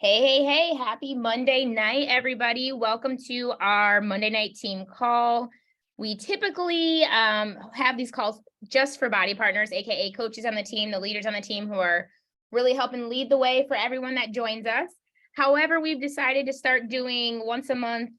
Hey, happy Monday night, everybody. Welcome to our Monday night team call. We typically have these calls just for body partners, aka coaches on the team, the leaders on the team who are really helping lead the way for everyone that joins us. However, we've decided to start doing once a month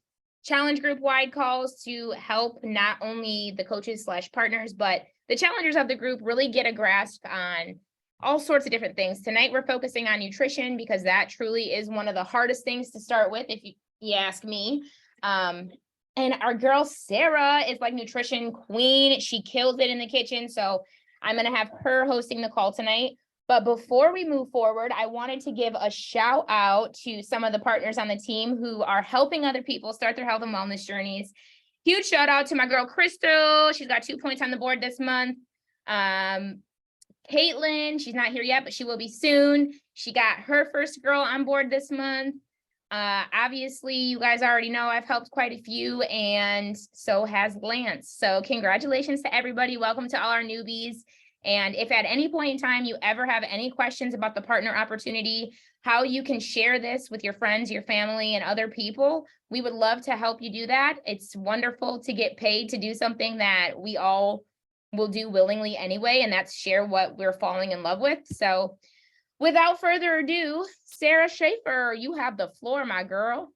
challenge group wide calls to help not only the coaches / partners, but the challengers of the group really get a grasp on all sorts of different things. Tonight, we're focusing on nutrition because that truly is one of the hardest things to start with, if you ask me. And our girl, Sarah, is like nutrition queen. She kills it in the kitchen. So I'm going to have her hosting the call tonight. But before we move forward, I wanted to give a shout out to some of the partners on the team who are helping other people start their health and wellness journeys. Huge shout out to my girl, Crystal. She's got 2 points on the board this month. Caitlin, she's not here yet, but she will be soon. She got her first girl on board this month. Obviously, you guys already know I've helped quite a few, and so has Lance. So congratulations to everybody. Welcome to all our newbies. And if at any point in time you ever have any questions about the partner opportunity, how you can share this with your friends, your family, and other people, we would love to help you do that. It's wonderful to get paid to do something that we all will do willingly anyway, and that's share what we're falling in love with. So without further ado, Sarah Schaefer, you have the floor, my girl.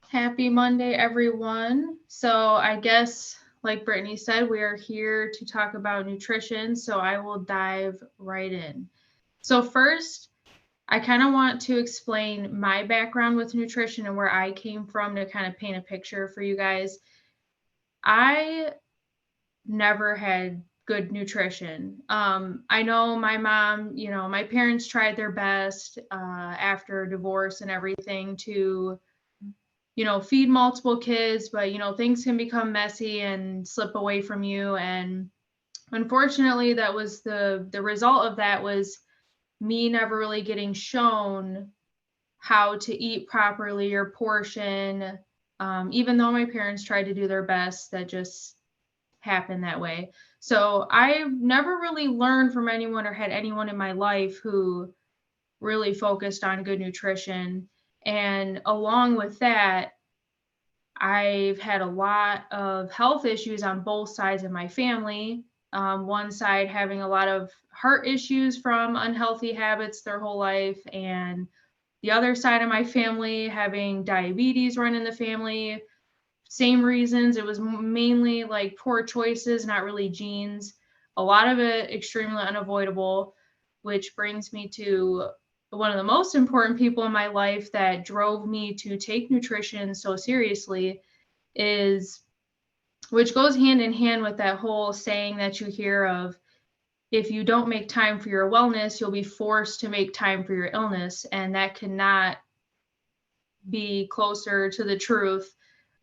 Happy Monday, everyone. So I guess, like Brittany said, we are here to talk about nutrition, so I will dive right in. So first, I kind of want to explain my background with nutrition and where I came from to kind of paint a picture for you guys. I never had good nutrition. I know my mom, my parents tried their best after divorce and everything to, feed multiple kids, but, things can become messy and slip away from you. And unfortunately, that was the result of that was me never really getting shown how to eat properly or portion. Even though my parents tried to do their best, that just happened that way. So I never really learned from anyone or had anyone in my life who really focused on good nutrition. And along with that, I've had a lot of health issues on both sides of my family. One side having a lot of heart issues from unhealthy habits their whole life, and the other side of my family having diabetes run in the family. Same reasons. It was mainly like poor choices, not really genes. A lot of it extremely unavoidable, which brings me to one of the most important people in my life that drove me to take nutrition so seriously, which goes hand in hand with that whole saying that you hear of, if you don't make time for your wellness, you'll be forced to make time for your illness. And that cannot be closer to the truth.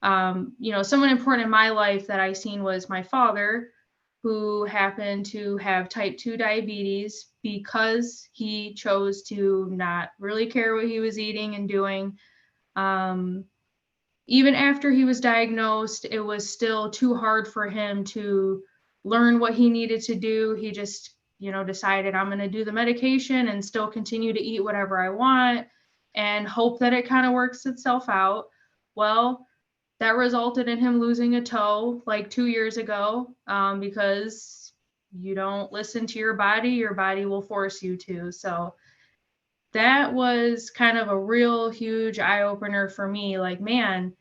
Someone important in my life that I seen was my father, who happened to have type 2 diabetes because he chose to not really care what he was eating and doing. Even after he was diagnosed, it was still too hard for him to learn what he needed to do. He just, decided, I'm going to do the medication and still continue to eat whatever I want and hope that it kind of works itself out. Well, that resulted in him losing a toe like 2 years ago, because you don't listen to your body will force you to. So that was kind of a real huge eye opener for me. Like, man,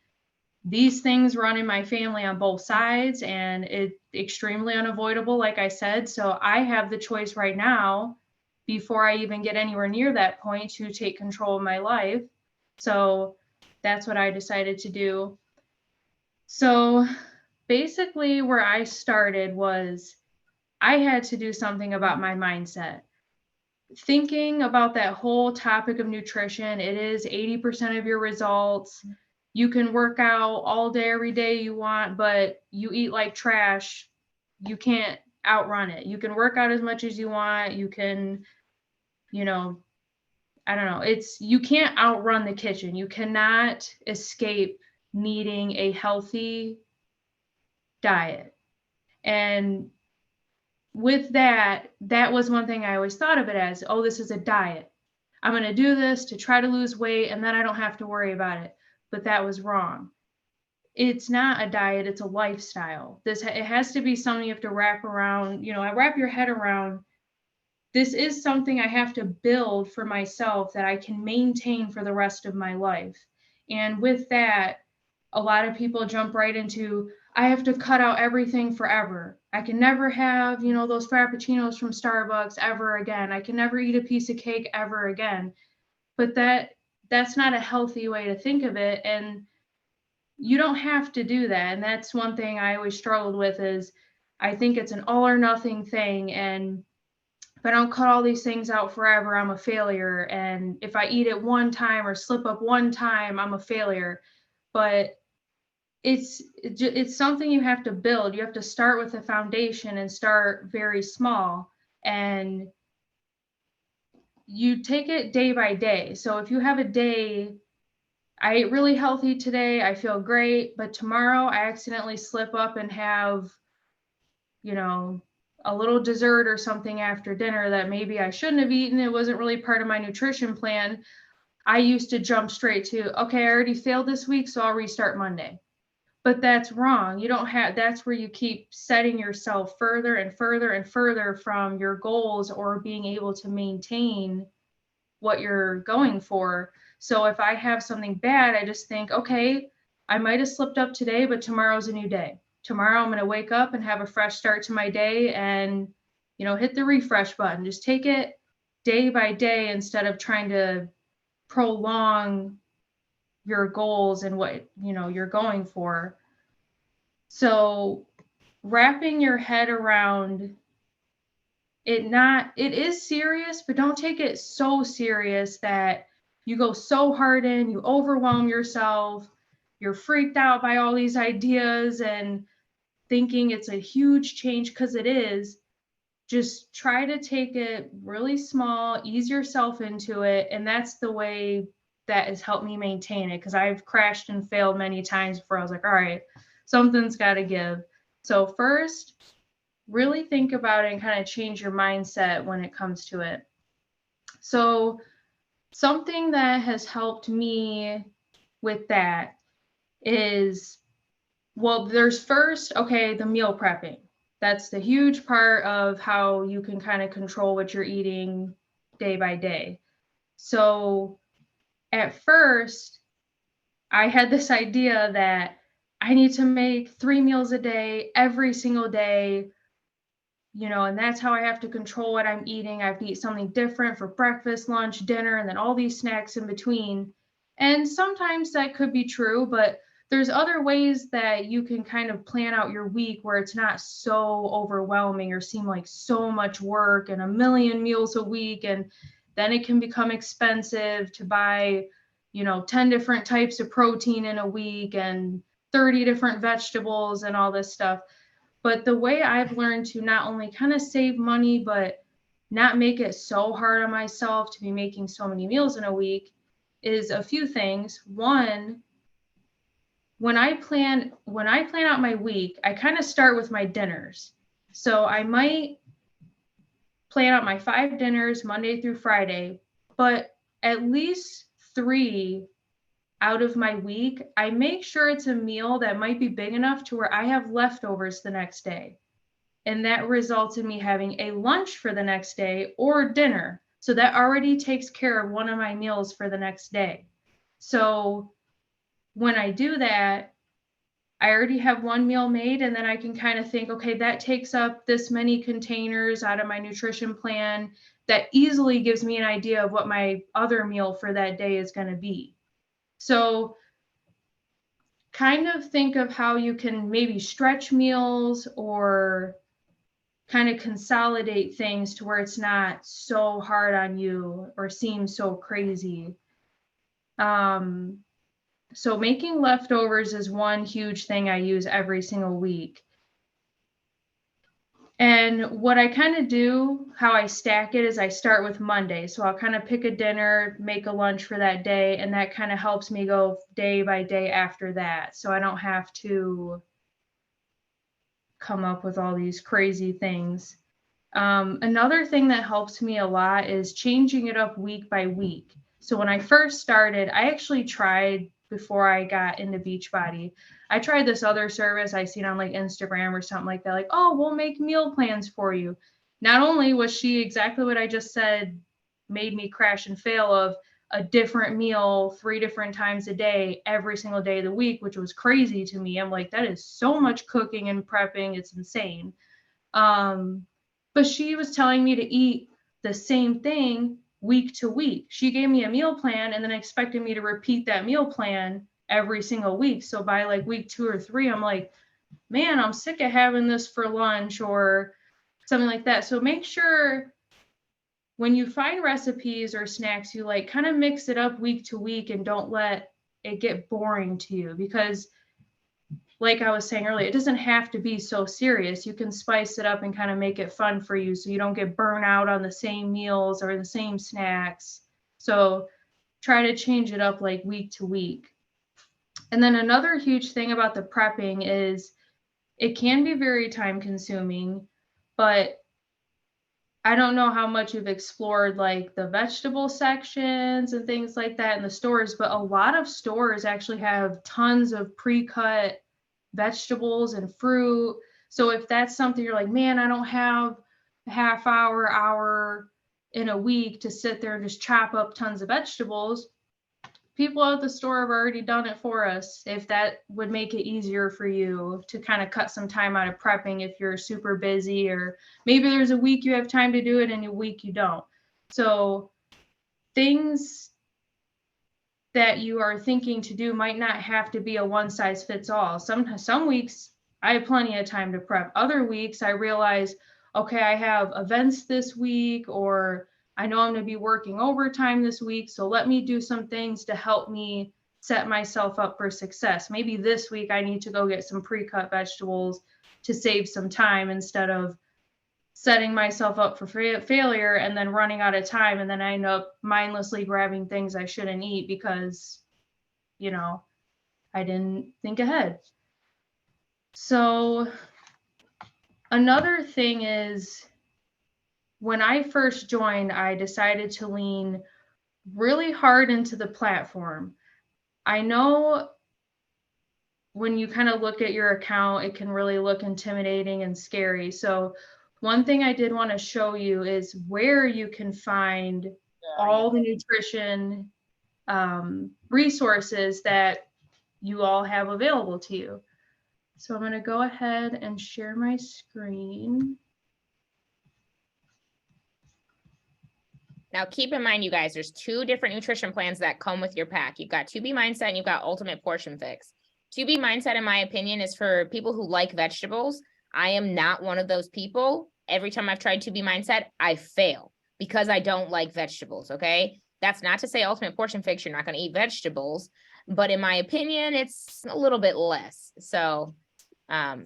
these things run in my family on both sides, and it's extremely unavoidable, like I said. So I have the choice right now, before I even get anywhere near that point, to take control of my life. So that's what I decided to do. So basically where I started was I had to do something about my mindset. Thinking about that whole topic of nutrition, it is 80% of your results. You can work out all day, every day you want, but you eat like trash, you can't outrun it. You can work out as much as you want. You can, I don't know. You can't outrun the kitchen. You cannot escape needing a healthy diet. And with that was one thing I always thought of it as, oh, this is a diet. I'm going to do this to try to lose weight and then I don't have to worry about it. But that was wrong. It's not a diet, it's a lifestyle. It has to be something you have to wrap your head around. This is something I have to build for myself that I can maintain for the rest of my life. And with that, a lot of people jump right into, I have to cut out everything forever. I can never have, those Frappuccinos from Starbucks ever again. I can never eat a piece of cake ever again. But that's not a healthy way to think of it. And you don't have to do that. And that's one thing I always struggled with is I think it's an all or nothing thing. And if I don't cut all these things out forever, I'm a failure. And if I eat it one time or slip up one time, I'm a failure. But it's something you have to build. You have to start with a foundation and start very small. And you take it day by day. So if you have a day, I ate really healthy today, I feel great, but tomorrow I accidentally slip up and have, a little dessert or something after dinner that maybe I shouldn't have eaten. It wasn't really part of my nutrition plan. I used to jump straight to, okay, I already failed this week, so I'll restart Monday. But that's wrong. That's where you keep setting yourself further and further and further from your goals or being able to maintain what you're going for. So if I have something bad, I just think, okay, I might have slipped up today, but tomorrow's a new day. Tomorrow I'm going to wake up and have a fresh start to my day and, hit the refresh button. Just take it day by day instead of trying to prolong your goals and what, you're going for. So wrapping your head around it is serious, but don't take it so serious that you go so hard in, you overwhelm yourself, you're freaked out by all these ideas and thinking it's a huge change, because it is. Just try to take it really small, ease yourself into it. And that's the way that has helped me maintain it, because I've crashed and failed many times before I was like, all right, something's got to give. So first, really think about it and kind of change your mindset when it comes to it. So something that has helped me with that is, well, there's first, okay, the meal prepping. That's the huge part of how you can kind of control what you're eating day by day. So at first, I had this idea that I need to make 3 meals a day every single day, and that's how I have to control what I'm eating. I have to eat something different for breakfast, lunch, dinner, and then all these snacks in between. And sometimes that could be true, but there's other ways that you can kind of plan out your week where it's not so overwhelming or seem like so much work and a million meals a week. And then it can become expensive to buy, 10 different types of protein in a week and 30 different vegetables and all this stuff. But the way I've learned to not only kind of save money, but not make it so hard on myself to be making so many meals in a week is a few things. One, when I plan out my week, I kind of start with my dinners. So I might plan out my 5 dinners Monday through Friday, but at least 3 out of my week, I make sure it's a meal that might be big enough to where I have leftovers the next day. And that results in me having a lunch for the next day or dinner. So that already takes care of one of my meals for the next day. So when I do that, I already have one meal made, and then I can kind of think, okay, that takes up this many containers out of my nutrition plan. That easily gives me an idea of what my other meal for that day is going to be. So kind of think of how you can maybe stretch meals or kind of consolidate things to where it's not so hard on you or seems so crazy. So making leftovers is one huge thing I use every single week. And what I kind of do, how I stack it, is I start with Monday. So I'll kind of pick a dinner, make a lunch for that day, and that kind of helps me go day by day after that. So I don't have to come up with all these crazy things. Another thing that helps me a lot is changing it up week by week. So when I first started, I actually tried, before I got into Beachbody, I tried this other service I seen on like Instagram or something like that, like, oh, we'll make meal plans for you. Not only was she exactly what I just said, made me crash and fail, of a different meal 3 different times a day, every single day of the week, which was crazy to me. I'm like, that is so much cooking and prepping. It's insane. But she was telling me to eat the same thing week to week. She gave me a meal plan and then expected me to repeat that meal plan every single week. So by like week 2 or 3, I'm like, man, I'm sick of having this for lunch or something like that. So make sure when you find recipes or snacks, you like kind of mix it up week to week and don't let it get boring to you, because like I was saying earlier, it doesn't have to be so serious. You can spice it up and kind of make it fun for you so you don't get burnt out on the same meals or the same snacks. So try to change it up like week to week. And then another huge thing about the prepping is it can be very time consuming, but I don't know how much you've explored like the vegetable sections and things like that in the stores, but a lot of stores actually have tons of pre-cut vegetables and fruit. So if that's something you're like, man, I don't have a half hour in a week to sit there and just chop up tons of vegetables, people at the store have already done it for us. If that would make it easier for you to kind of cut some time out of prepping if you're super busy, or maybe there's a week you have time to do it and a week you don't. So things that you are thinking to do might not have to be a one size fits all. Some weeks I have plenty of time to prep. Other weeks I realize, okay, I have events this week, or I know I'm going to be working overtime this week, so let me do some things to help me set myself up for success. Maybe this week I need to go get some pre-cut vegetables to save some time, instead of setting myself up for failure and then running out of time, and then I end up mindlessly grabbing things I shouldn't eat because, I didn't think ahead. So another thing is, when I first joined, I decided to lean really hard into the platform. I know when you kind of look at your account, it can really look intimidating and scary. So one thing I did want to show you is where you can find all the nutrition resources that you all have available to you. So I'm going to go ahead and share my screen. Now, keep in mind, you guys, there's 2 different nutrition plans that come with your pack. You've got 2B Mindset and you've got Ultimate Portion Fix. 2B Mindset, in my opinion, is for people who like vegetables. I am not one of those people. Every time I've tried 2B Mindset, I fail because I don't like vegetables, okay? That's not to say Ultimate Portion Fix, you're not going to eat vegetables, but in my opinion, it's a little bit less. So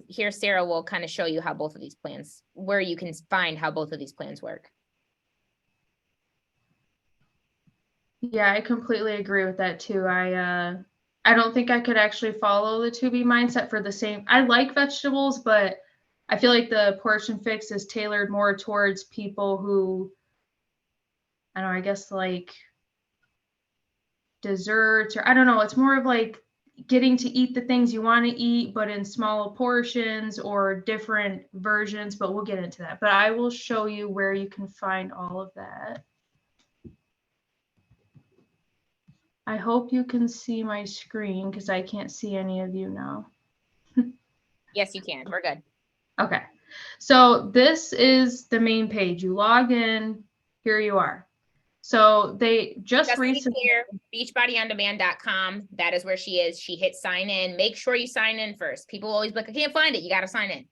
here, Sarah will kind of show you how both of these plans, where you can find how both of these plans work. Yeah, I completely agree with that too. I don't think I could actually follow the 2B Mindset for the same. I like vegetables, but I feel like the Portion Fix is tailored more towards people who, I don't know, I guess like desserts, or I don't know, it's more of like getting to eat the things you want to eat, but in smaller portions or different versions, but we'll get into that. But I will show you where you can find all of that. I hope you can see my screen because I can't see any of you now. Yes, you can. We're good. Okay. So this is the main page. You log in, here you are. So they just recently, beachbodyondemand.com. That is where she is. She hit sign in. Make sure you sign in first. People always be like, I can't find it. You got to sign in.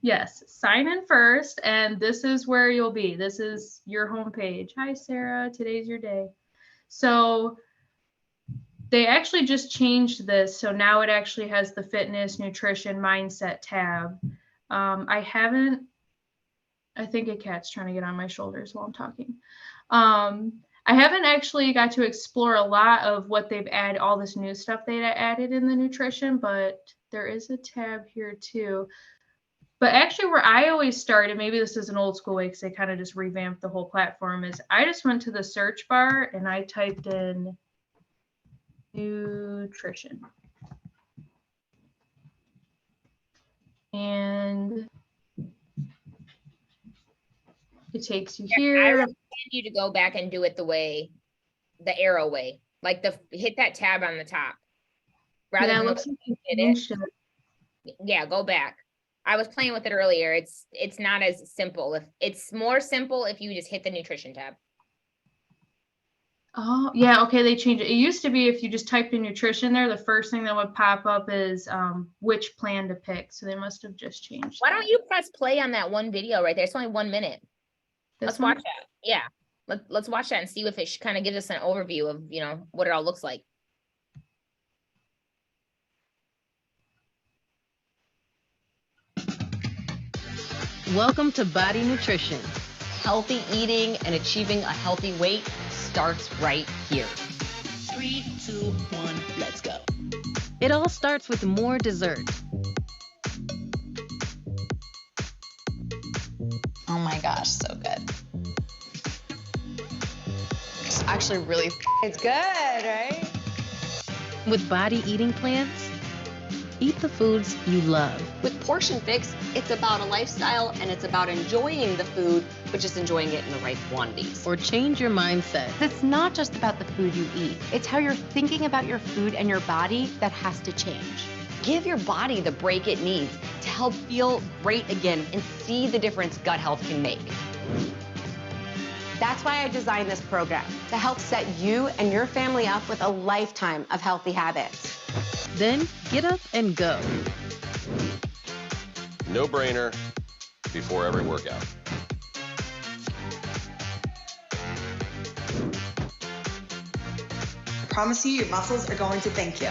Yes, sign in first, and this is where you'll be. This is your homepage. Hi, Sarah. Today's your day. So they actually just changed this. So now it actually has the fitness, nutrition, mindset tab. I think a cat's trying to get on my shoulders while I'm talking. I haven't actually got to explore a lot of what they've added, all this new stuff they added in the nutrition, but there is a tab here too. But actually where I always started, maybe this is an old school way because they kind of just revamped the whole platform, is I just went to the search bar and I typed in nutrition. And it takes you I here. recommend you to go back and do it the arrow way, like hit that tab on the top. Rather than looks like you changed it. Yeah, go back. I was playing with it earlier. It's not as simple. It's more simple if you just hit the nutrition tab. Oh, yeah. Okay. They changed it. It used to be if you just typed in nutrition there, the first thing that would pop up is which plan to pick. So they must have just changed. Why don't you press play on that one video right there? It's only 1 minute. Let's watch that. Yeah. Let's watch that and see if it kind of gives us an overview of, what it all looks like. Welcome to Body Nutrition. Healthy eating and achieving a healthy weight starts right here. 3, 2, 1, let's go. It all starts with more dessert. Oh my gosh, so good. It's actually really, it's good, right? With body eating plans, eat the foods you love. With Portion Fix, it's about a lifestyle and it's about enjoying the food, but just enjoying it in the right quantities. Or change your mindset. It's not just about the food you eat. It's how you're thinking about your food and your body that has to change. Give your body the break it needs to help feel great again and see the difference gut health can make. That's why I designed this program, to help set you and your family up with a lifetime of healthy habits. Then get up and go. No brainer before every workout. I promise you, your muscles are going to thank you.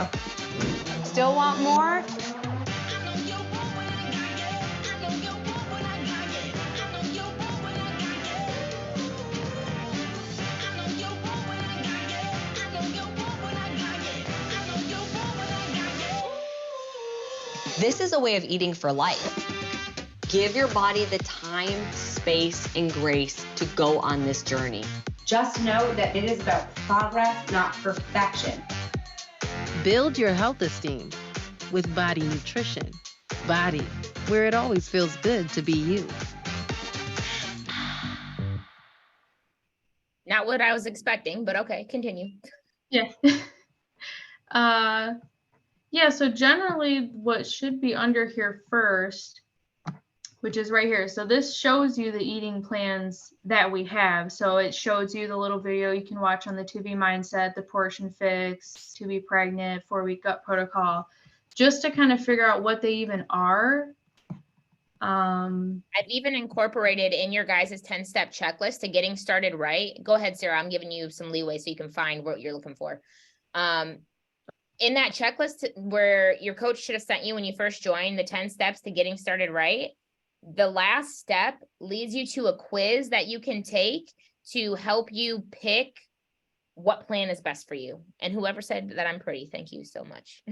Still want more? This is a way of eating for life. Give your body the time, space, and grace to go on this journey. Just know that it is about progress, not perfection. Build your health esteem with Body Nutrition. Body, where it always feels good to be you. Not what I was expecting, but okay, continue. Yeah. Yeah, so generally what should be under here first, which is right here. So this shows you the eating plans that we have. So it shows you the little video you can watch on the 2B Mindset, the Portion Fix, To Be Pregnant, 4-Week Gut Protocol, just to kind of figure out what they even are. I've even incorporated in your guys' 10-step checklist to getting started right. Go ahead, Sarah. I'm giving you some leeway so you can find what you're looking for. In that checklist where your coach should have sent you when you first joined, the 10 steps to getting started right, the last step leads you to a quiz that you can take to help you pick what plan is best for you. And whoever said that I'm pretty, thank you so much.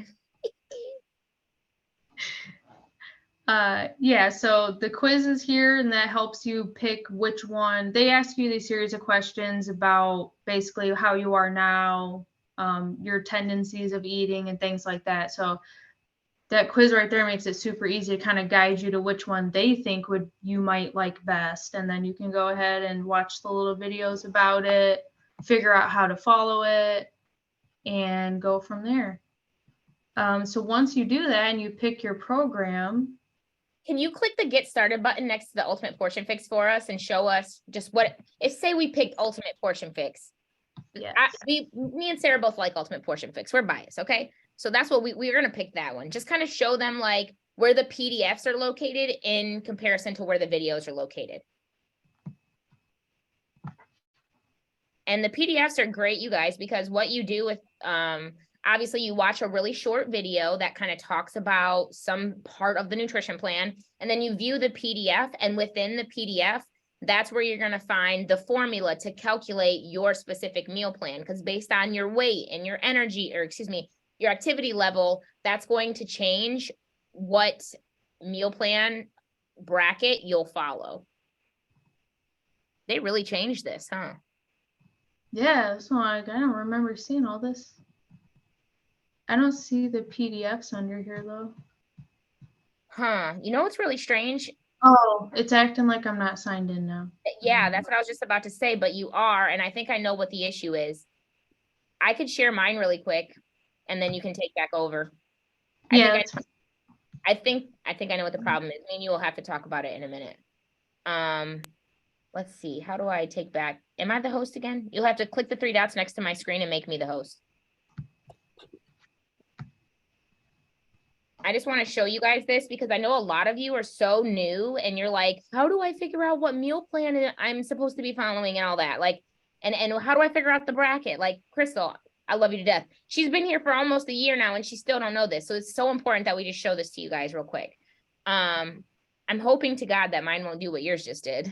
Yeah, so the quiz is here and that helps you pick which one. They ask you these series of questions about basically how you are now, your tendencies of eating and things like that. So that quiz right there makes it super easy to kind of guide you to which one they think you might like best. And then you can go ahead and watch the little videos about it, figure out how to follow it, and go from there. So once you do that and you pick your program. Can you click the Get Started button next to the Ultimate Portion Fix for us and show us just say we picked Ultimate Portion Fix. Yes. Me and Sarah both like Ultimate Portion Fix. We're biased, okay? So that's what we're going to pick that one. Just kind of show them like where the PDFs are located in comparison to where the videos are located. And the PDFs are great, you guys, because what you do with, obviously you watch a really short video that kind of talks about some part of the nutrition plan, and then you view the PDF, and within the PDF, that's where you're going to find the formula to calculate your specific meal plan, because based on your weight and your energy, or excuse me, your activity level, that's going to change what meal plan bracket you'll follow. They really changed this, huh? Yeah, so I don't remember seeing all this. I don't see the PDFs under here though. Huh. You know what's really strange? Oh, it's acting like I'm not signed in now. Yeah, that's what I was just about to say, but you are, and I think I know what the issue is. I could share mine really quick, and then you can take back over. Yeah, I think I know what the problem is. Me and you will have to talk about it in a minute. Let's see. How do I take back? Am I the host again? You'll have to click the 3 dots next to my screen and make me the host. I just want to show you guys this because I know a lot of you are so new and you're like, how do I figure out what meal plan I'm supposed to be following and all that? Like, and how do I figure out the bracket? Like, Crystal, I love you to death. She's been here for almost a year now and she still don't know this. So it's so important that we just show this to you guys real quick. I'm hoping to God that mine won't do what yours just did.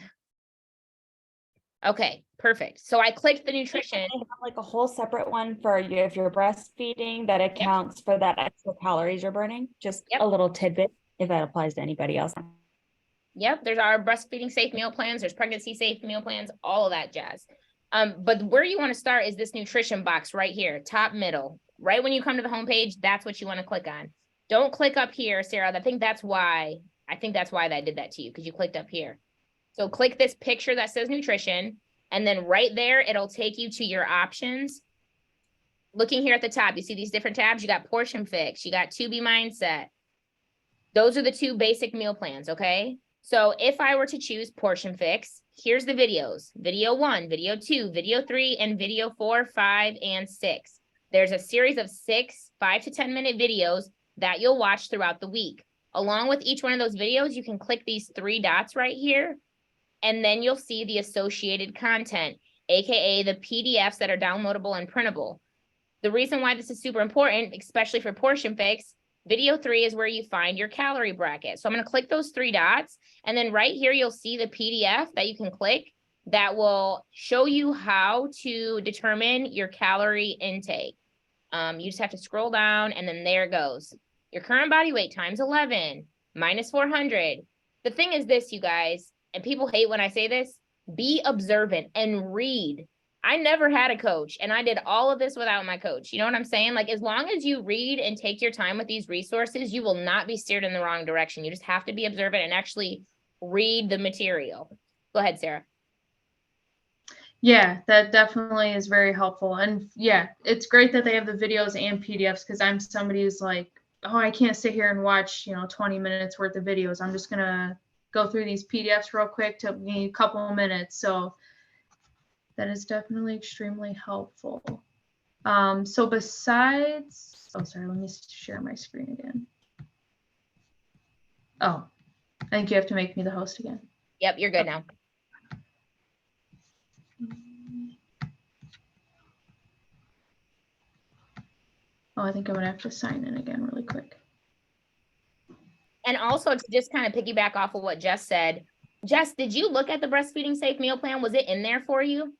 Okay, perfect. So I clicked the nutrition. I have like a whole separate one for you if you're breastfeeding that accounts for that extra calories you're burning. Just a little tidbit if that applies to anybody else. Yep, there's our breastfeeding safe meal plans, there's pregnancy safe meal plans, all of that jazz. But where you want to start is this nutrition box right here, top middle. Right when you come to the homepage, that's what you want to click on. Don't click up here, Sarah. I think that's why that did that to you, because you clicked up here. So click this picture that says nutrition, and then right there, it'll take you to your options. Looking here at the top, you see these different tabs. You got Portion Fix, you got To Be Mindset. Those are the 2 basic meal plans, okay? So if I were to choose Portion Fix, here's the videos. Video 1, video 2, video 3, and video 4, 5, and 6. There's a series of 6 5 to 10 minute videos that you'll watch throughout the week. Along with each one of those videos, you can click these 3 dots right here, and then you'll see the associated content, AKA the PDFs that are downloadable and printable. The reason why this is super important, especially for Portion Fix, video 3 is where you find your calorie bracket. So I'm going to click those 3 dots, and then right here, you'll see the PDF that you can click that will show you how to determine your calorie intake. You just have to scroll down, and then there it goes. Your current body weight times 11, minus 400. The thing is this, you guys, and people hate when I say this, be observant and read. I never had a coach, and I did all of this without my coach. You know what I'm saying? Like, as long as you read and take your time with these resources, you will not be steered in the wrong direction. You just have to be observant and actually read the material. Go ahead, Sarah. Yeah, that definitely is very helpful. And yeah, it's great that they have the videos and PDFs, because I'm somebody who's like, oh, I can't sit here and watch, 20 minutes worth of videos. I'm just going to go through these PDFs real quick, took me a couple of minutes. So that is definitely extremely helpful. So besides, oh, sorry, let me share my screen again. Oh, I think you have to make me the host again. Yep, you're good now. Oh, I think I'm gonna have to sign in again really quick. And also to just kind of piggyback off of what Jess said, Jess, did you look at the breastfeeding safe meal plan? Was it in there for you?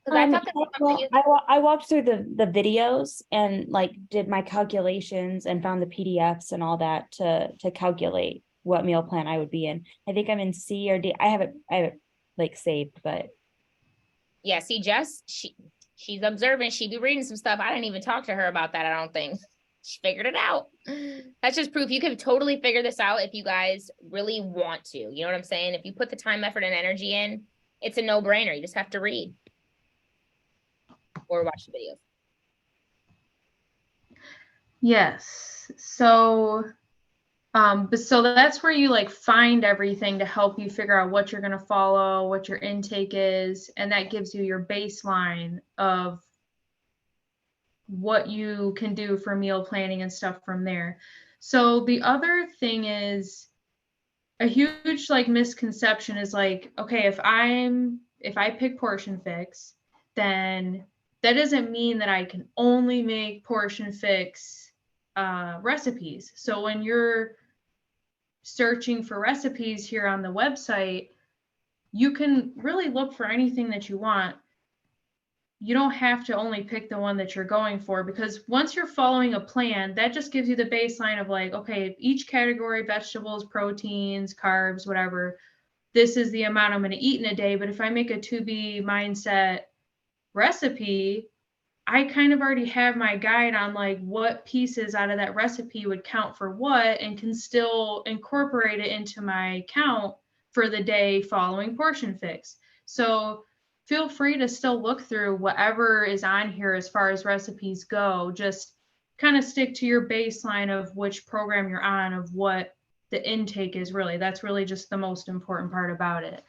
I walked through the videos and like did my calculations and found the PDFs and all that to calculate what meal plan I would be in. I think I'm in C or D. I have it like saved, but yeah, see, Jess, she's observant. She'd be reading some stuff. I didn't even talk to her about that, I don't think. She figured it out. That's just proof you can totally figure this out if you guys really want to. You know what I'm saying? If you put the time, effort, and energy in, it's a no-brainer. You just have to read or watch the videos. Yes. So so that's where you like find everything to help you figure out what you're going to follow, what your intake is, and that gives you your baseline of what you can do for meal planning and stuff from there. So the other thing is a huge like misconception is like, okay, if I pick Portion Fix, then that doesn't mean that I can only make Portion Fix recipes. So when you're searching for recipes here on the website, you can really look for anything that you want. you don't have to only pick the one that you're going for, because once you're following a plan, that just gives you the baseline of like, okay, each category, vegetables, proteins, carbs, whatever, this is the amount I'm going to eat in a day. But if I make a to be mindset recipe, I kind of already have my guide on like what pieces out of that recipe would count for what, and can still incorporate it into my count for the day following Portion Fix. So feel free to still look through whatever is on here as far as recipes go. Just kind of stick to your baseline of which program you're on, of what the intake is really. That's really just the most important part about it.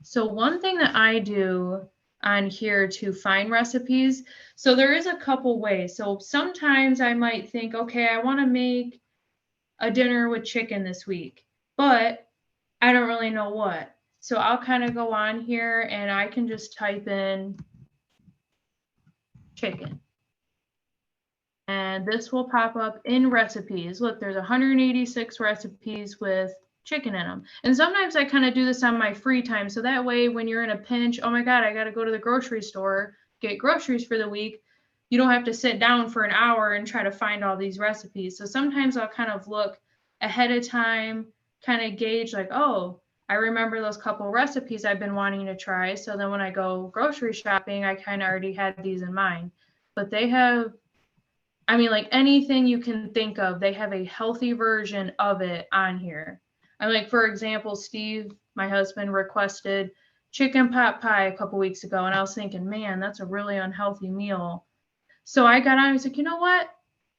So one thing that I do on here to find recipes, so there is a couple ways. So sometimes I might think, okay, I want to make a dinner with chicken this week, but I don't really know what. So I'll kind of go on here and I can just type in chicken. And this will pop up in recipes. Look, there's 186 recipes with chicken in them. And sometimes I kind of do this on my free time. So that way, when you're in a pinch, oh my God, I got to go to the grocery store, get groceries for the week, you don't have to sit down for an hour and try to find all these recipes. So sometimes I'll kind of look ahead of time, kind of gauge like, oh, I remember those couple recipes I've been wanting to try. So then when I go grocery shopping, I kind of already had these in mind. But they have, I mean, like anything you can think of, they have a healthy version of it on here. I like, for example, Steve, my husband, requested chicken pot pie a couple weeks ago, and I was thinking, man, that's a really unhealthy meal. So I got on, I was like, you know what?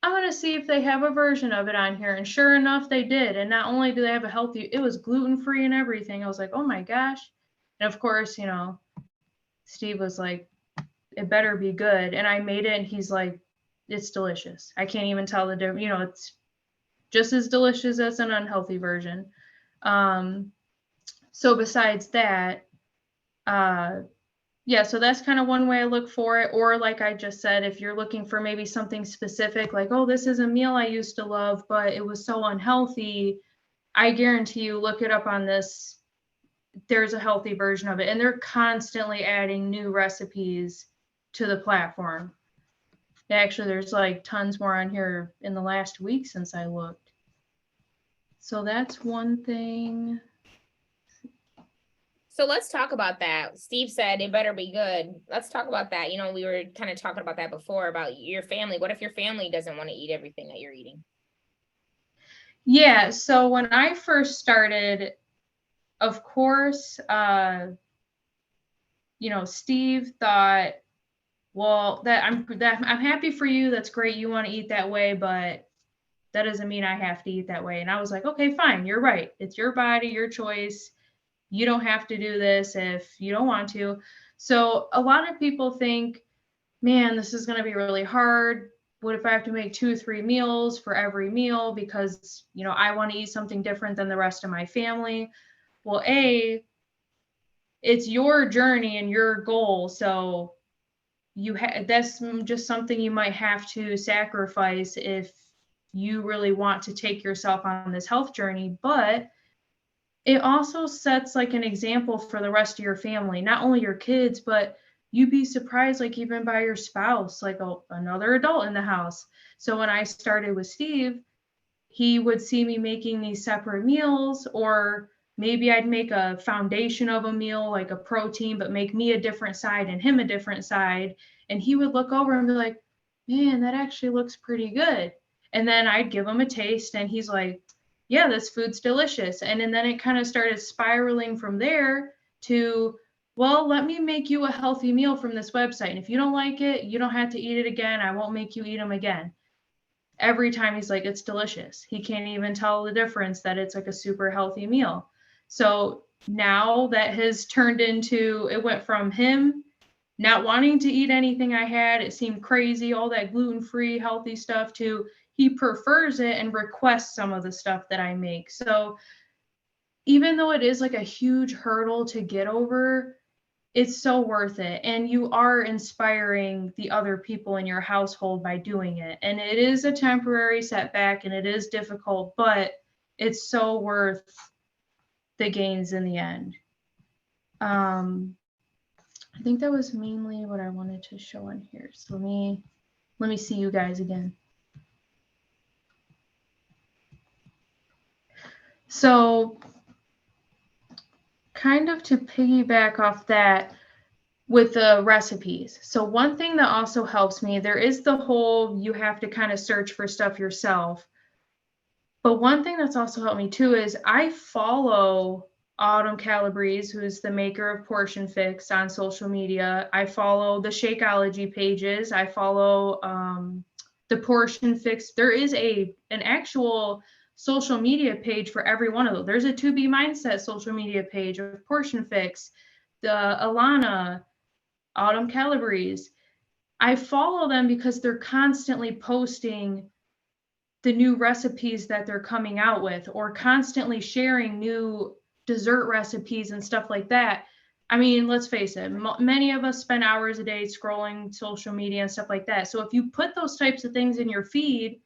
I'm going to see if they have a version of it on here. And sure enough, they did. And not only do they have a healthy, it was gluten-free and everything. I was like, oh my gosh. And of course, you know, Steve was like, it better be good. And I made it, and he's like, it's delicious. I can't even tell the difference. You know, it's just as delicious as an unhealthy version. So besides that, yeah, so that's kind of one way I look for it. Or like I just said, if you're looking for maybe something specific, like, oh, this is a meal I used to love, but it was so unhealthy, I guarantee you, look it up on this. There's a healthy version of it. And they're constantly adding new recipes to the platform. Actually, there's like tons more on here in the last week since I looked. So that's one thing. So let's talk about that. Steve said it better be good. Let's talk about that. You know, we were kind of talking about that before, about your family. What if your family doesn't want to eat everything that you're eating? Yeah, so when I first started, of course, you know, Steve thought, well, I'm happy for you. That's great. You want to eat that way, but that doesn't mean I have to eat that way. And I was like, okay, fine. You're right. It's your body, your choice. You don't have to do this if you don't want to. So a lot of people think, man, this is going to be really hard. What if I have to make 2 or 3 meals for every meal because, you know, I want to eat something different than the rest of my family? Well, it's your journey and your goal. So that's just something you might have to sacrifice if you really want to take yourself on this health journey. But it also sets like an example for the rest of your family, not only your kids, but you'd be surprised, like even by your spouse, like another adult in the house. So when I started with Steve, he would see me making these separate meals, or maybe I'd make a foundation of a meal, like a protein, but make me a different side and him a different side. And he would look over and be like, man, that actually looks pretty good. And then I'd give him a taste and he's like, yeah, this food's delicious. And then it kind of started spiraling from there to, well, let me make you a healthy meal from this website. And if you don't like it, you don't have to eat it again. I won't make you eat them again. Every time he's like, it's delicious. He can't even tell the difference that it's like a super healthy meal. So now that has turned into, it went from him not wanting to eat anything I had, it seemed crazy, all that gluten-free healthy stuff, to he prefers it and requests some of the stuff that I make. So even though it is like a huge hurdle to get over, it's so worth it. And you are inspiring the other people in your household by doing it. And it is a temporary setback and it is difficult, but it's so worth the gains in the end. I think that was mainly what I wanted to show in here. So let me see you guys again. So kind of to piggyback off that with the recipes. So one thing that also helps me, there is the whole you have to kind of search for stuff yourself. But one thing that's also helped me too is I follow Autumn Calabrese, who's the maker of Portion Fix, on social media. I follow the Shakeology pages. I follow the Portion Fix. There is an actual social media page for every one of those. There's a 2B Mindset social media page of Portion Fix, the Alana, Autumn Calabrese. I follow them because they're constantly posting the new recipes that they're coming out with, or constantly sharing new dessert recipes and stuff like that. I mean, let's face it, many of us spend hours a day scrolling social media and stuff like that. So if you put those types of things in your feed,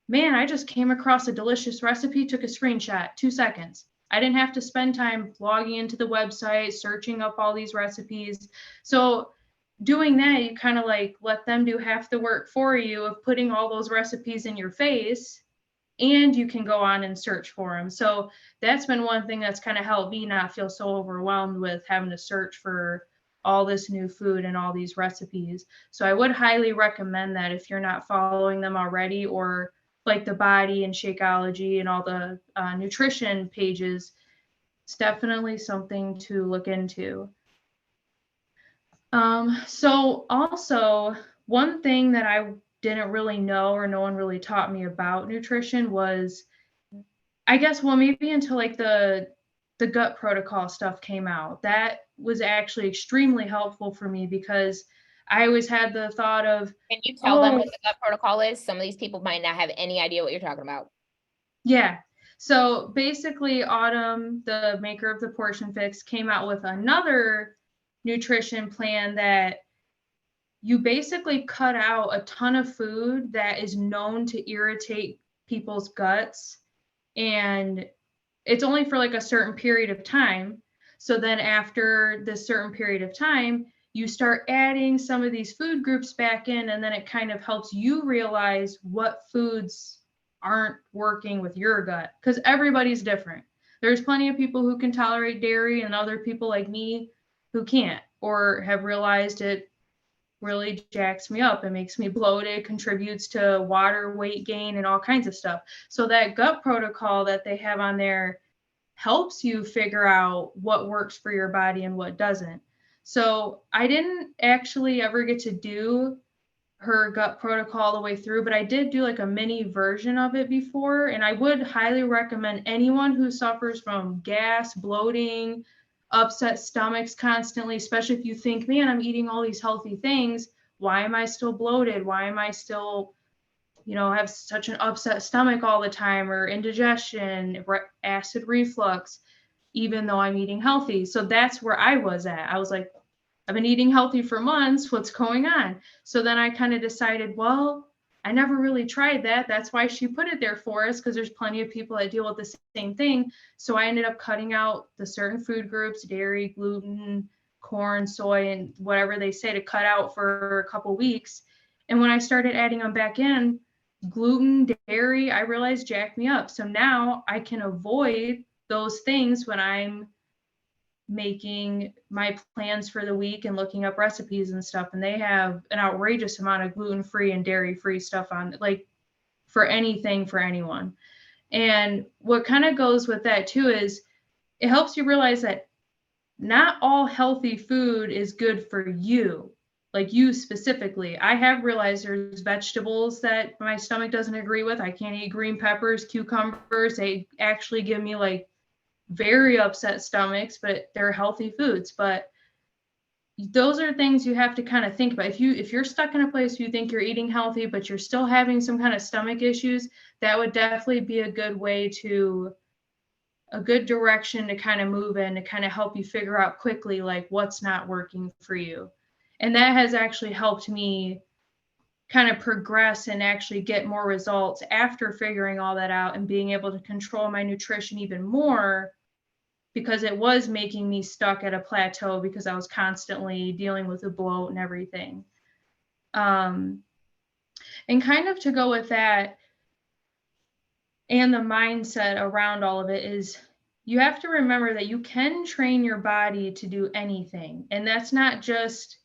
man, I just came across a delicious recipe, took a screenshot, 2 seconds. I didn't have to spend time logging into the website, searching up all these recipes. So doing that, you kind of like let them do half the work for you of putting all those recipes in your face, and you can go on and search for them. So that's been one thing that's kind of helped me not feel so overwhelmed with having to search for all this new food and all these recipes. So I would highly recommend that if you're not following them already, or like the Body and Shakeology and all the nutrition pages, it's definitely something to look into. So also one thing that I didn't really know, or no one really taught me about nutrition, was, I guess, well, maybe until like the gut protocol stuff came out. That was actually extremely helpful for me, because I always had the thought of, Can you tell them what the gut protocol is? Some of these people might not have any idea what you're talking about. Yeah. So basically, Autumn, the maker of the Portion Fix, came out with another nutrition plan that you basically cut out a ton of food that is known to irritate people's guts, and it's only for like a certain period of time. So then after this certain period of time, you start adding some of these food groups back in, and then it kind of helps you realize what foods aren't working with your gut, because everybody's different. There's plenty of people who can tolerate dairy, and other people like me who can't, or have realized it really jacks me up and makes me bloated, contributes to water weight gain and all kinds of stuff. So that gut protocol that they have on there helps you figure out what works for your body and what doesn't. So I didn't actually ever get to do her gut protocol all the way through, but I did do like a mini version of it before. And I would highly recommend anyone who suffers from gas, bloating, upset stomachs constantly, especially if you think, man, I'm eating all these healthy things. Why am I still bloated? Why am I still, have such an upset stomach all the time, or indigestion, acid reflux, even though I'm eating healthy? So that's where I was at. I was like, I've been eating healthy for months. What's going on? So then I kind of decided, well, I never really tried that. That's why she put it there for us, because there's plenty of people that deal with the same thing. So I ended up cutting out the certain food groups, dairy, gluten, corn, soy, and whatever they say to cut out for a couple weeks. And when I started adding them back in, gluten, dairy, I realized jacked me up. So now I can avoid those things when I'm making my plans for the week and looking up recipes and stuff. And they have an outrageous amount of gluten-free and dairy-free stuff on, like, for anything, for anyone. And what kind of goes with that too is it helps you realize that not all healthy food is good for you, like you specifically. I have realized there's vegetables that my stomach doesn't agree with. I can't eat green peppers, cucumbers. They actually give me like very upset stomachs, but they're healthy foods. But those are things you have to kind of think about. If you're stuck in a place you think you're eating healthy, but you're still having some kind of stomach issues, that would definitely be a good direction to kind of move in, to kind of help you figure out quickly like what's not working for you. And that has actually helped me kind of progress and actually get more results after figuring all that out and being able to control my nutrition even more, because it was making me stuck at a plateau because I was constantly dealing with the bloat and everything. And kind of to go with that and the mindset around all of it is you have to remember that you can train your body to do anything. And that's not just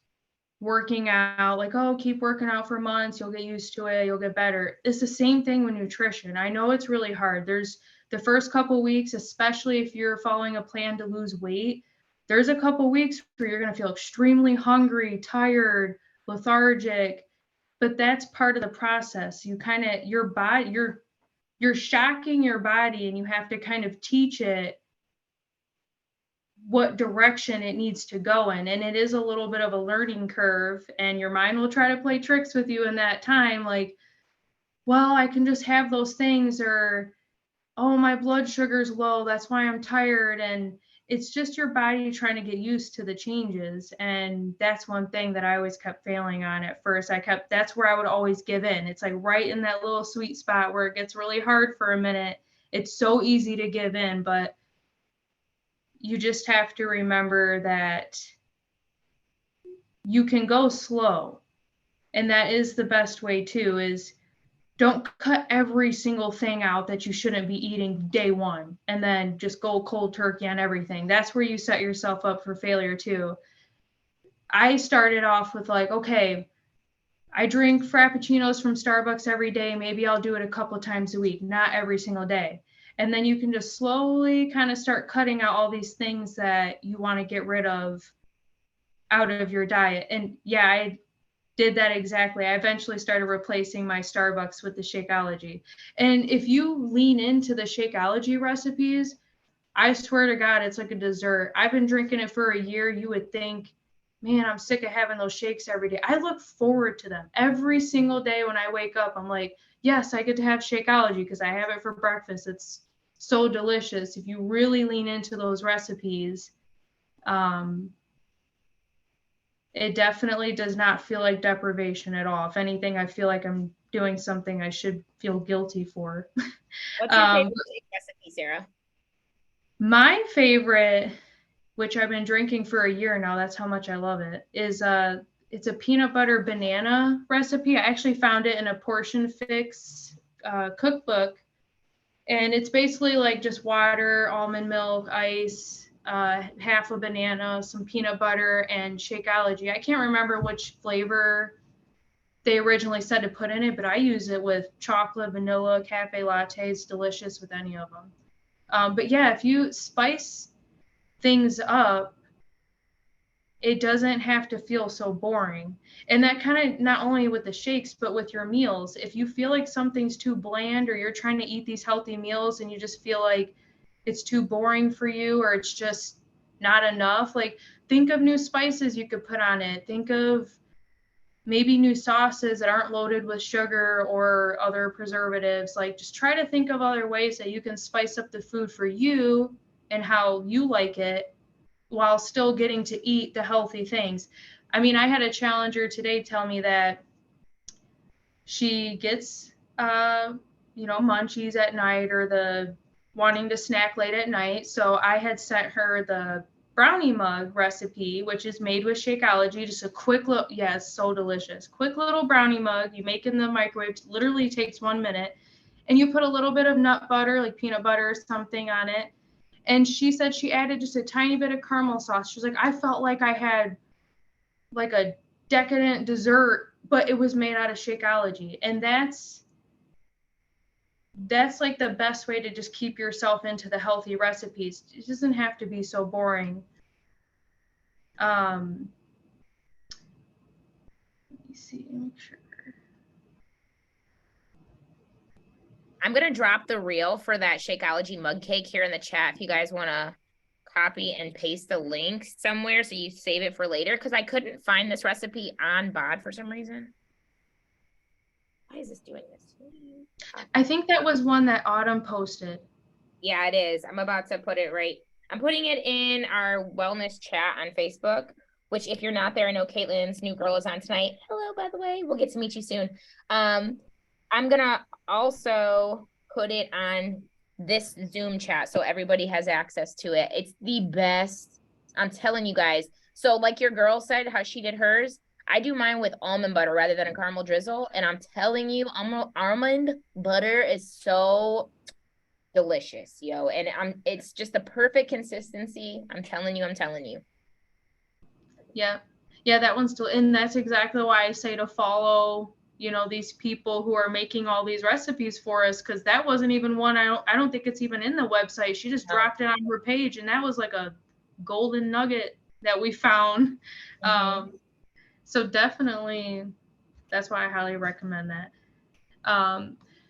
working out, like, oh, keep working out for months, you'll get used to it, you'll get better. It's the same thing with nutrition. I know it's really hard. There's the first couple weeks, especially if you're following a plan to lose weight, there's a couple weeks where you're going to feel extremely hungry, tired, lethargic, but that's part of the process. You kind of, your body, you're shocking your body, and you have to kind of teach it what direction it needs to go in. And it is a little bit of a learning curve, and your mind will try to play tricks with you in that time. Like, well, I can just have those things, or, oh, my blood sugar's low, that's why I'm tired. And it's just your body trying to get used to the changes. And that's one thing that I always kept failing on at first. That's where I would always give in. It's like right in that little sweet spot where it gets really hard for a minute. It's so easy to give in, but you just have to remember that you can go slow. And that is the best way too, is don't cut every single thing out that you shouldn't be eating day one and then just go cold turkey on everything. That's where you set yourself up for failure too. I started off with like, okay, I drink Frappuccinos from Starbucks every day. Maybe I'll do it a couple times a week, not every single day. And then you can just slowly kind of start cutting out all these things that you want to get rid of out of your diet. And yeah, I did that exactly. I eventually started replacing my Starbucks with the Shakeology. And if you lean into the Shakeology recipes, I swear to God, it's like a dessert. I've been drinking it for a year. You would think, man, I'm sick of having those shakes every day. I look forward to them every single day when I wake up. I'm like, yes, I get to have Shakeology because I have it for breakfast. It's so delicious. If you really lean into those recipes, it definitely does not feel like deprivation at all. If anything, I feel like I'm doing something I should feel guilty for. What's your favorite shake recipe, Sarah? My favorite, which I've been drinking for a year now, that's how much I love it, is it's a peanut butter banana recipe. I actually found it in a Portion Fix cookbook. And it's basically like just water, almond milk, ice, half a banana, some peanut butter, and Shakeology. I can't remember which flavor they originally said to put in it, but I use it with chocolate, vanilla, cafe latte. It's delicious with any of them. But yeah, if you spice things up, it doesn't have to feel so boring. And that kind of not only with the shakes, but with your meals. If you feel like something's too bland, or you're trying to eat these healthy meals and you just feel like it's too boring for you, or it's just not enough, like think of new spices you could put on it. Think of maybe new sauces that aren't loaded with sugar or other preservatives. Like just try to think of other ways that you can spice up the food for you and how you like it, while still getting to eat the healthy things. I mean, I had a challenger today tell me that she gets, munchies at night, or the wanting to snack late at night. So I had sent her the brownie mug recipe, which is made with Shakeology. Just a quick little, yes, so delicious. Quick little brownie mug. You make in the microwave. Literally takes 1 minute. And you put a little bit of nut butter, like peanut butter or something on it. And she said she added just a tiny bit of caramel sauce. She's like, I felt like I had like a decadent dessert, but it was made out of Shakeology. And that's like the best way to just keep yourself into the healthy recipes. It doesn't have to be so boring. Let me see, make sure. I'm going to drop the reel for that Shakeology mug cake here in the chat if you guys want to copy and paste the link somewhere so you save it for later, because I couldn't find this recipe on BOD for some reason. Why is this doing this? I think that was one that Autumn posted. Yeah, it is. I'm about to put it right. I'm putting it in our wellness chat on Facebook, which if you're not there, I know Caitlin's new girl is on tonight. Hello, by the way. We'll get to meet you soon. I'm going to also put it on this Zoom chat so everybody has access to it. It's the best. I'm telling you guys. So like your girl said, how she did hers, I do mine with almond butter rather than a caramel drizzle. And I'm telling you, almond butter is so delicious, yo. And it's just the perfect consistency. I'm telling you, I'm telling you. Yeah. Yeah, that one's still, and that's exactly why I say to follow, you know, these people who are making all these recipes for us, because that wasn't even one. I don't think it's even in the website. She just dropped it on her page, and that was like a golden nugget that we found. So definitely, that's why I highly recommend that.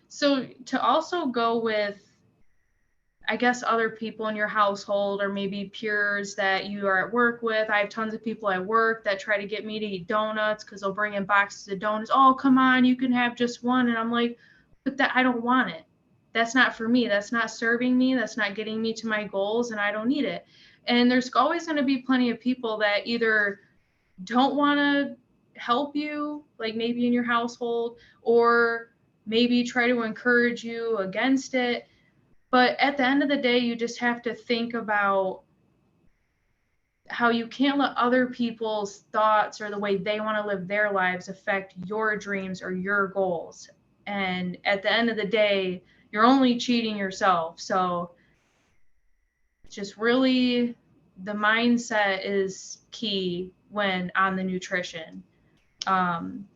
So to also go with, I guess, other people in your household or maybe peers that you are at work with. I have tons of people at work that try to get me to eat donuts because they'll bring in boxes of donuts. Oh, come on, you can have just one. And I'm like, but I don't want it. That's not for me. That's not serving me. That's not getting me to my goals, and I don't need it. And there's always going to be plenty of people that either don't want to help you, like maybe in your household, or maybe try to encourage you against it. But at the end of the day, you just have to think about how you can't let other people's thoughts or the way they want to live their lives affect your dreams or your goals. And at the end of the day, you're only cheating yourself. So just really, the mindset is key when on the nutrition. And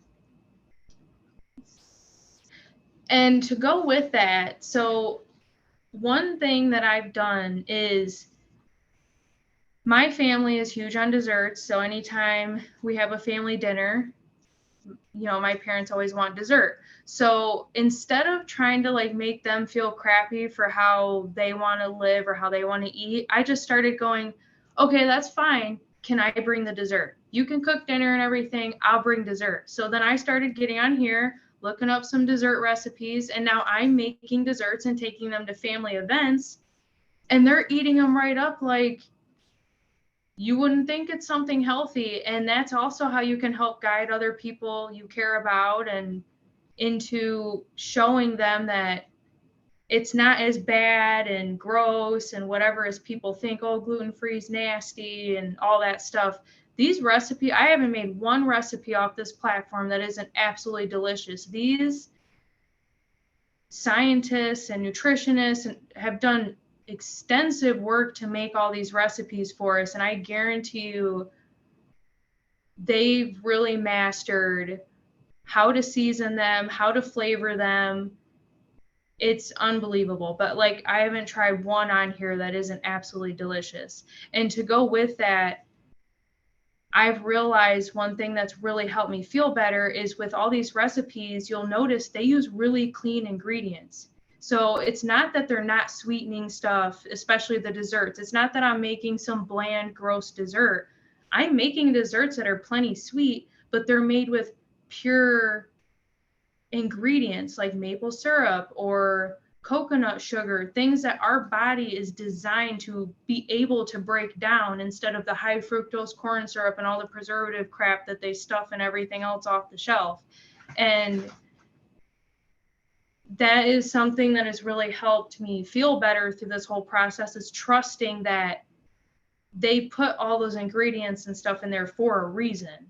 to go with that, so one thing that I've done is, my family is huge on desserts. So anytime we have a family dinner, you know, my parents always want dessert. So instead of trying to like make them feel crappy for how they want to live or how they want to eat, I just started going, okay, that's fine. Can I bring the dessert? You can cook dinner and everything. I'll bring dessert. So then I started getting on here, looking up some dessert recipes, and now I'm making desserts and taking them to family events, and they're eating them right up like you wouldn't think it's something healthy. And that's also how you can help guide other people you care about and into showing them that it's not as bad and gross and whatever as people think. Oh, gluten-free is nasty and all that stuff. These recipes, I haven't made one recipe off this platform that isn't absolutely delicious. These scientists and nutritionists have done extensive work to make all these recipes for us, and I guarantee you they've really mastered how to season them, how to flavor them. It's unbelievable. But like, I haven't tried one on here that isn't absolutely delicious. And to go with that, I've realized one thing that's really helped me feel better is with all these recipes, you'll notice they use really clean ingredients. So it's not that they're not sweetening stuff, especially the desserts. It's not that I'm making some bland, gross dessert. I'm making desserts that are plenty sweet, but they're made with pure ingredients like maple syrup or coconut sugar, things that our body is designed to be able to break down, instead of the high fructose corn syrup and all the preservative crap that they stuff and everything else off the shelf. And that is something that has really helped me feel better through this whole process, is trusting that they put all those ingredients and stuff in there for a reason.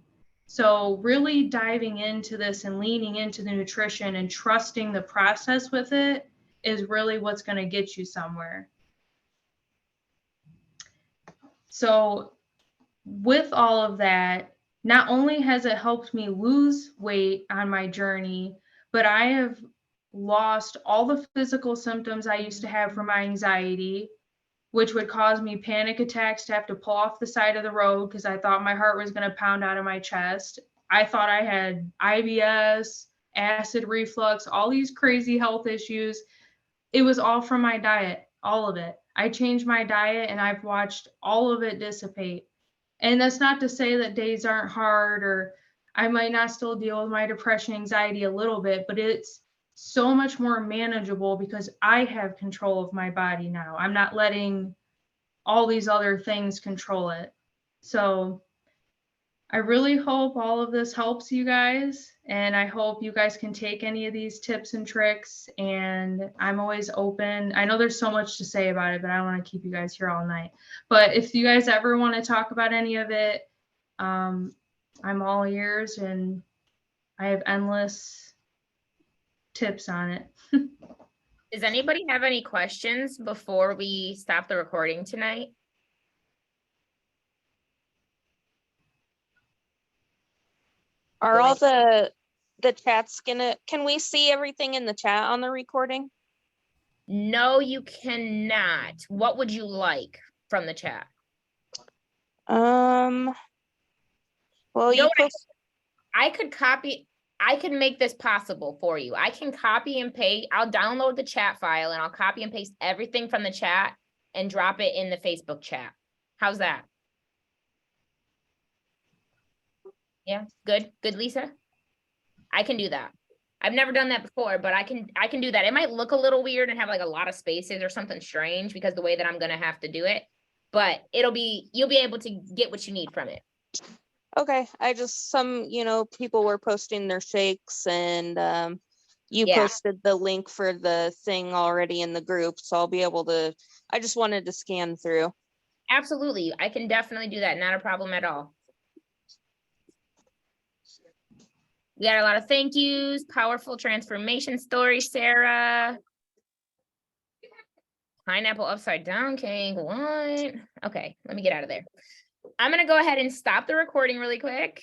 So really diving into this and leaning into the nutrition and trusting the process with it is really what's going to get you somewhere. So with all of that, not only has it helped me lose weight on my journey, but I have lost all the physical symptoms I used to have from my anxiety, which would cause me panic attacks, to have to pull off the side of the road because I thought my heart was going to pound out of my chest. I thought I had IBS, acid reflux, all these crazy health issues. It was all from my diet, all of it. I changed my diet and I've watched all of it dissipate. And that's not to say that days aren't hard, or I might not still deal with my depression, anxiety a little bit, but it's so much more manageable because I have control of my body now. I'm not letting all these other things control it. So I really hope all of this helps you guys, and I hope you guys can take any of these tips and tricks, and I'm always open. I know there's so much to say about it, but I don't want to keep you guys here all night. But if you guys ever want to talk about any of it, I'm all ears, and I have endless tips on it. Does anybody have any questions before we stop the recording tonight? Are all the chats gonna, can we see everything in the chat on the recording? No, you cannot. What would you like from the chat? Well, You know you what post. I could copy, I can make this possible for you. I can copy and paste. I'll download the chat file and I'll copy and paste everything from the chat and drop it in the Facebook chat. How's that? Yeah, good, Lisa. I can do that. I've never done that before, but I can do that. It might look a little weird and have like a lot of spaces or something strange because the way that I'm gonna have to do it, but you'll be able to get what you need from it. Okay, I just, some, people were posting their shakes, and you posted the link for the thing already in the group, so I'll be able to, I just wanted to scan through. Absolutely, I can definitely do that. Not a problem at all. We got a lot of thank yous, powerful transformation story, Sarah. Pineapple upside down cake, what? Okay, let me get out of there. I'm gonna go ahead and stop the recording really quick.